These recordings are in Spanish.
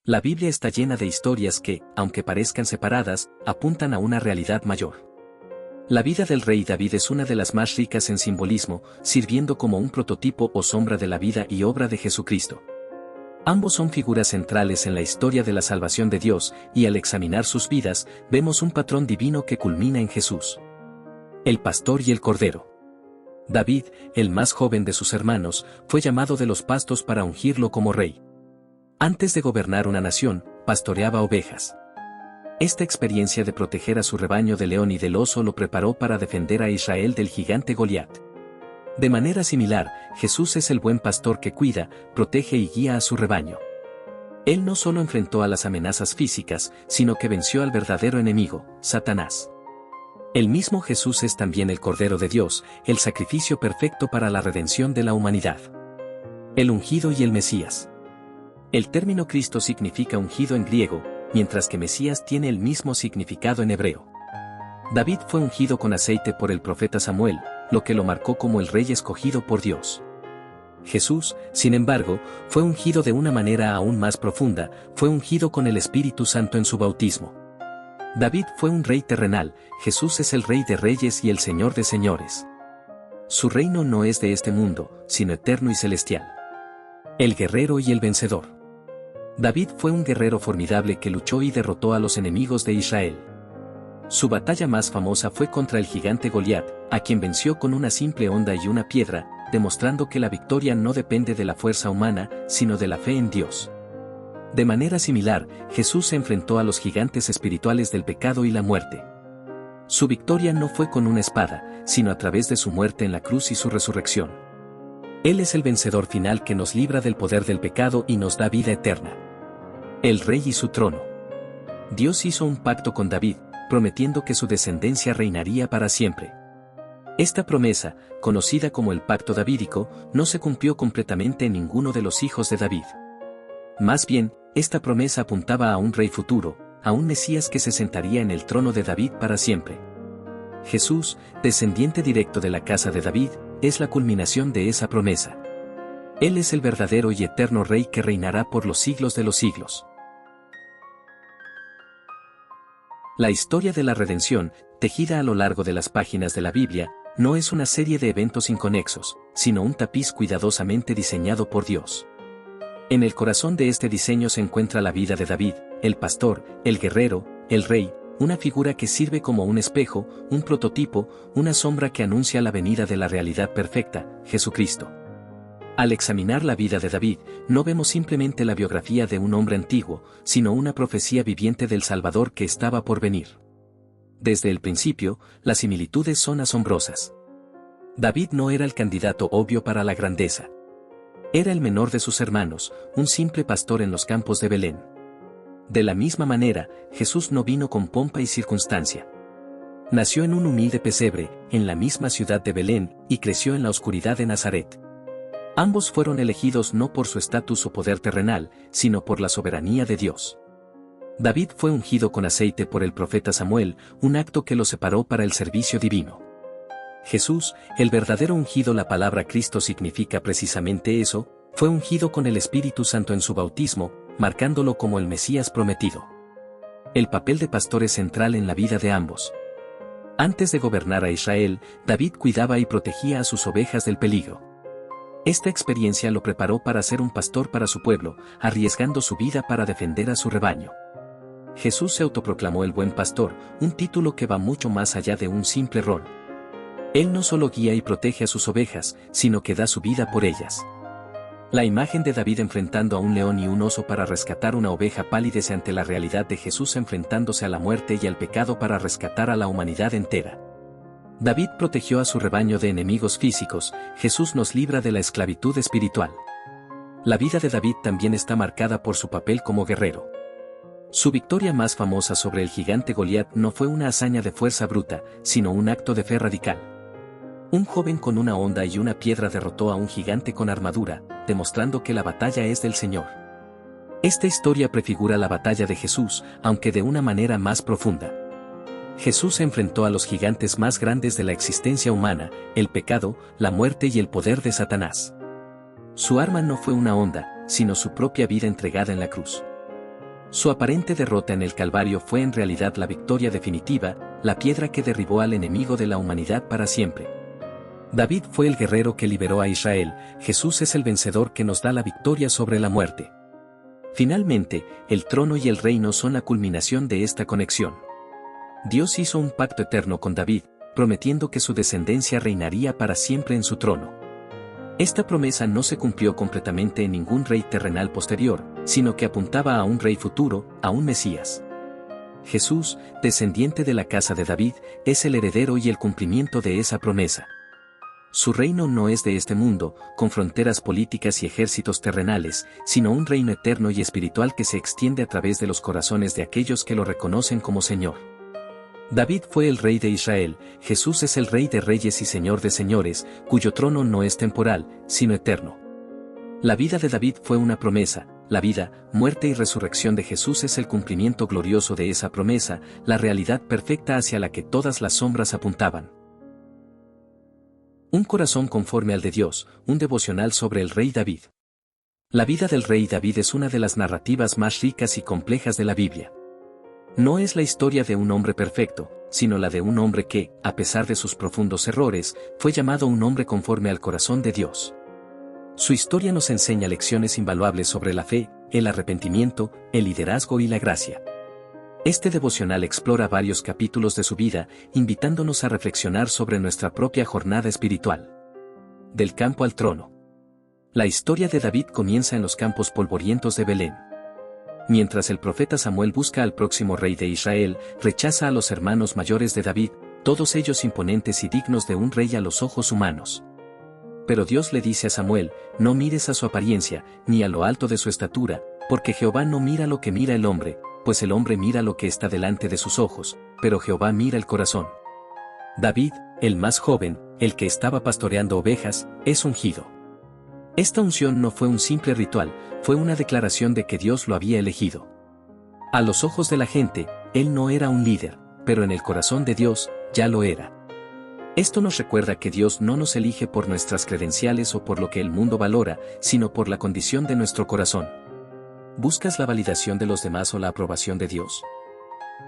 La Biblia está llena de historias que, aunque parezcan separadas, apuntan a una realidad mayor. La vida del rey David es una de las más ricas en simbolismo, sirviendo como un prototipo o sombra de la vida y obra de Jesucristo. Ambos son figuras centrales en la historia de la salvación de Dios, y al examinar sus vidas, vemos un patrón divino que culmina en Jesús. El pastor y el cordero. David, el más joven de sus hermanos, fue llamado de los pastos para ungirlo como rey. Antes de gobernar una nación, pastoreaba ovejas. Esta experiencia de proteger a su rebaño del león y del oso lo preparó para defender a Israel del gigante Goliat. De manera similar, Jesús es el buen pastor que cuida, protege y guía a su rebaño. Él no solo enfrentó a las amenazas físicas, sino que venció al verdadero enemigo, Satanás. El mismo Jesús es también el Cordero de Dios, el sacrificio perfecto para la redención de la humanidad. El ungido y el Mesías. El término Cristo significa ungido en griego, mientras que Mesías tiene el mismo significado en hebreo. David fue ungido con aceite por el profeta Samuel, lo que lo marcó como el rey escogido por Dios. Jesús, sin embargo, fue ungido de una manera aún más profunda, fue ungido con el Espíritu Santo en su bautismo. David fue un rey terrenal, Jesús es el Rey de Reyes y el Señor de Señores. Su reino no es de este mundo, sino eterno y celestial. El guerrero y el vencedor. David fue un guerrero formidable que luchó y derrotó a los enemigos de Israel. Su batalla más famosa fue contra el gigante Goliat, a quien venció con una simple honda y una piedra, demostrando que la victoria no depende de la fuerza humana, sino de la fe en Dios. De manera similar, Jesús se enfrentó a los gigantes espirituales del pecado y la muerte. Su victoria no fue con una espada, sino a través de su muerte en la cruz y su resurrección. Él es el vencedor final que nos libra del poder del pecado y nos da vida eterna. El rey y su trono. Dios hizo un pacto con David, prometiendo que su descendencia reinaría para siempre. Esta promesa, conocida como el pacto davídico, no se cumplió completamente en ninguno de los hijos de David. Más bien, esta promesa apuntaba a un rey futuro, a un Mesías que se sentaría en el trono de David para siempre. Jesús, descendiente directo de la casa de David, es la culminación de esa promesa. Él es el verdadero y eterno Rey que reinará por los siglos de los siglos. La historia de la redención, tejida a lo largo de las páginas de la Biblia, no es una serie de eventos inconexos, sino un tapiz cuidadosamente diseñado por Dios. En el corazón de este diseño se encuentra la vida de David, el pastor, el guerrero, el rey, una figura que sirve como un espejo, un prototipo, una sombra que anuncia la venida de la realidad perfecta, Jesucristo. Al examinar la vida de David, no vemos simplemente la biografía de un hombre antiguo, sino una profecía viviente del Salvador que estaba por venir. Desde el principio, las similitudes son asombrosas. David no era el candidato obvio para la grandeza. Era el menor de sus hermanos, un simple pastor en los campos de Belén. De la misma manera, Jesús no vino con pompa y circunstancia. Nació en un humilde pesebre, en la misma ciudad de Belén, y creció en la oscuridad de Nazaret. Ambos fueron elegidos no por su estatus o poder terrenal, sino por la soberanía de Dios. David fue ungido con aceite por el profeta Samuel, un acto que lo separó para el servicio divino. Jesús, el verdadero ungido, la palabra Cristo significa precisamente eso, fue ungido con el Espíritu Santo en su bautismo, marcándolo como el Mesías prometido. El papel de pastor es central en la vida de ambos. Antes de gobernar a Israel, David cuidaba y protegía a sus ovejas del peligro. Esta experiencia lo preparó para ser un pastor para su pueblo, arriesgando su vida para defender a su rebaño. Jesús se autoproclamó el buen pastor, un título que va mucho más allá de un simple rol. Él no solo guía y protege a sus ovejas, sino que da su vida por ellas. La imagen de David enfrentando a un león y un oso para rescatar una oveja pálidece ante la realidad de Jesús enfrentándose a la muerte y al pecado para rescatar a la humanidad entera. David protegió a su rebaño de enemigos físicos, Jesús nos libra de la esclavitud espiritual. La vida de David también está marcada por su papel como guerrero. Su victoria más famosa sobre el gigante Goliat no fue una hazaña de fuerza bruta, sino un acto de fe radical. Un joven con una honda y una piedra derrotó a un gigante con armadura, demostrando que la batalla es del Señor. Esta historia prefigura la batalla de Jesús, aunque de una manera más profunda. Jesús se enfrentó a los gigantes más grandes de la existencia humana, el pecado, la muerte y el poder de Satanás. Su arma no fue una honda, sino su propia vida entregada en la cruz. Su aparente derrota en el Calvario fue en realidad la victoria definitiva, la piedra que derribó al enemigo de la humanidad para siempre. David fue el guerrero que liberó a Israel, Jesús es el vencedor que nos da la victoria sobre la muerte. Finalmente, el trono y el reino son la culminación de esta conexión. Dios hizo un pacto eterno con David, prometiendo que su descendencia reinaría para siempre en su trono. Esta promesa no se cumplió completamente en ningún rey terrenal posterior, sino que apuntaba a un rey futuro, a un Mesías. Jesús, descendiente de la casa de David, es el heredero y el cumplimiento de esa promesa. Su reino no es de este mundo, con fronteras políticas y ejércitos terrenales, sino un reino eterno y espiritual que se extiende a través de los corazones de aquellos que lo reconocen como Señor. David fue el rey de Israel, Jesús es el rey de reyes y señor de señores, cuyo trono no es temporal, sino eterno. La vida de David fue una promesa, la vida, muerte y resurrección de Jesús es el cumplimiento glorioso de esa promesa, la realidad perfecta hacia la que todas las sombras apuntaban. Un corazón conforme al de Dios, un devocional sobre el rey David. La vida del rey David es una de las narrativas más ricas y complejas de la Biblia. No es la historia de un hombre perfecto, sino la de un hombre que, a pesar de sus profundos errores, fue llamado un hombre conforme al corazón de Dios. Su historia nos enseña lecciones invaluables sobre la fe, el arrepentimiento, el liderazgo y la gracia. Este devocional explora varios capítulos de su vida, invitándonos a reflexionar sobre nuestra propia jornada espiritual. Del campo al trono. La historia de David comienza en los campos polvorientos de Belén. Mientras el profeta Samuel busca al próximo rey de Israel, rechaza a los hermanos mayores de David, todos ellos imponentes y dignos de un rey a los ojos humanos. Pero Dios le dice a Samuel, no mires a su apariencia, ni a lo alto de su estatura, porque Jehová no mira lo que mira el hombre, pues el hombre mira lo que está delante de sus ojos, pero Jehová mira el corazón. David, el más joven, el que estaba pastoreando ovejas, es ungido. Esta unción no fue un simple ritual, fue una declaración de que Dios lo había elegido. A los ojos de la gente, él no era un líder, pero en el corazón de Dios, ya lo era. Esto nos recuerda que Dios no nos elige por nuestras credenciales o por lo que el mundo valora, sino por la condición de nuestro corazón. ¿Buscas la validación de los demás o la aprobación de Dios?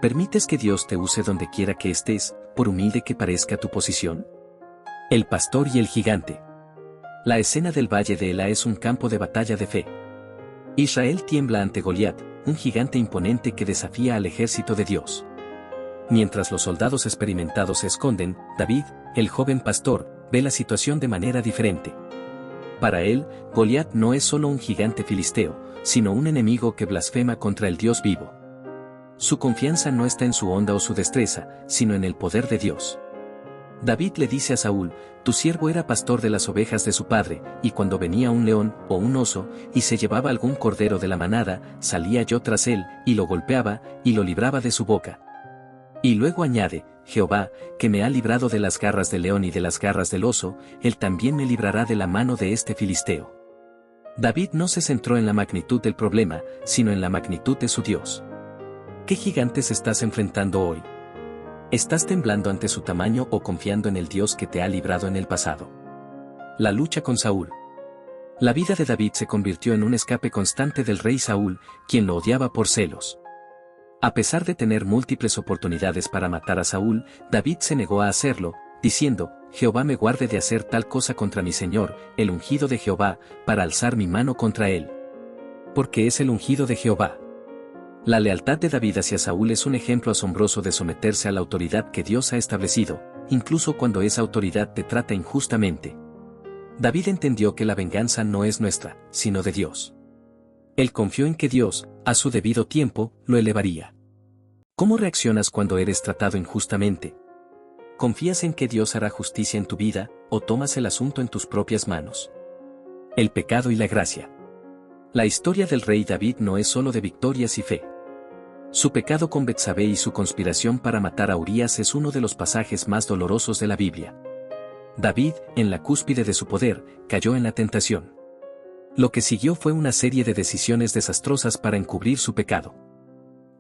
¿Permites que Dios te use donde quiera que estés, por humilde que parezca tu posición? El pastor y el gigante. La escena del valle de Ela es un campo de batalla de fe. Israel tiembla ante Goliat, un gigante imponente que desafía al ejército de Dios. Mientras los soldados experimentados se esconden, David, el joven pastor, ve la situación de manera diferente. Para él, Goliat no es solo un gigante filisteo, sino un enemigo que blasfema contra el Dios vivo. Su confianza no está en su onda o su destreza, sino en el poder de Dios. David le dice a Saúl, tu siervo era pastor de las ovejas de su padre, y cuando venía un león o un oso, y se llevaba algún cordero de la manada, salía yo tras él, y lo golpeaba, y lo libraba de su boca. Y luego añade, Jehová, que me ha librado de las garras del león y de las garras del oso, él también me librará de la mano de este filisteo. David no se centró en la magnitud del problema, sino en la magnitud de su Dios. ¿Qué gigantes estás enfrentando hoy? ¿Estás temblando ante su tamaño o confiando en el Dios que te ha librado en el pasado? La lucha con Saúl. La vida de David se convirtió en un escape constante del rey Saúl, quien lo odiaba por celos. A pesar de tener múltiples oportunidades para matar a Saúl, David se negó a hacerlo, diciendo, Jehová me guarde de hacer tal cosa contra mi Señor, el ungido de Jehová, para alzar mi mano contra él. Porque es el ungido de Jehová. La lealtad de David hacia Saúl es un ejemplo asombroso de someterse a la autoridad que Dios ha establecido, incluso cuando esa autoridad te trata injustamente. David entendió que la venganza no es nuestra, sino de Dios. Él confió en que Dios, a su debido tiempo, lo elevaría. ¿Cómo reaccionas cuando eres tratado injustamente? ¿Confías en que Dios hará justicia en tu vida, o tomas el asunto en tus propias manos? El pecado y la gracia. La historia del rey David no es solo de victorias y fe. Su pecado con Betsabé y su conspiración para matar a Urías es uno de los pasajes más dolorosos de la Biblia. David, en la cúspide de su poder, cayó en la tentación. Lo que siguió fue una serie de decisiones desastrosas para encubrir su pecado.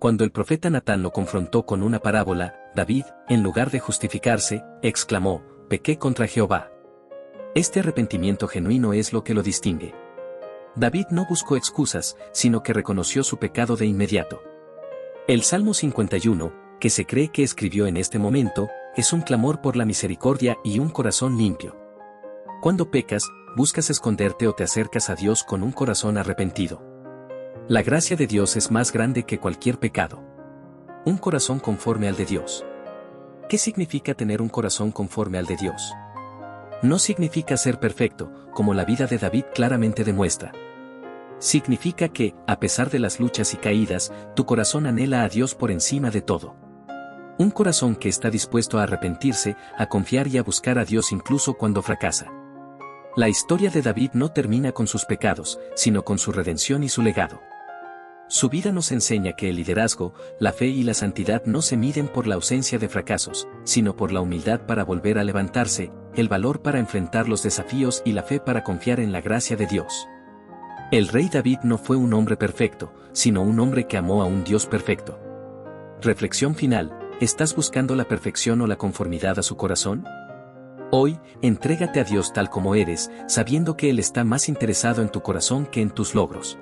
Cuando el profeta Natán lo confrontó con una parábola, David, en lugar de justificarse, exclamó, pequé contra Jehová. Este arrepentimiento genuino es lo que lo distingue. David no buscó excusas, sino que reconoció su pecado de inmediato. El Salmo 51, que se cree que escribió en este momento, es un clamor por la misericordia y un corazón limpio. Cuando pecas, buscas esconderte o te acercas a Dios con un corazón arrepentido. La gracia de Dios es más grande que cualquier pecado. Un corazón conforme al de Dios. ¿Qué significa tener un corazón conforme al de Dios? No significa ser perfecto, como la vida de David claramente demuestra. Significa que, a pesar de las luchas y caídas, tu corazón anhela a Dios por encima de todo. Un corazón que está dispuesto a arrepentirse, a confiar y a buscar a Dios incluso cuando fracasa. La historia de David no termina con sus pecados, sino con su redención y su legado. Su vida nos enseña que el liderazgo, la fe y la santidad no se miden por la ausencia de fracasos, sino por la humildad para volver a levantarse, el valor para enfrentar los desafíos y la fe para confiar en la gracia de Dios. El rey David no fue un hombre perfecto, sino un hombre que amó a un Dios perfecto. Reflexión final: ¿estás buscando la perfección o la conformidad a su corazón? Hoy, entrégate a Dios tal como eres, sabiendo que Él está más interesado en tu corazón que en tus logros.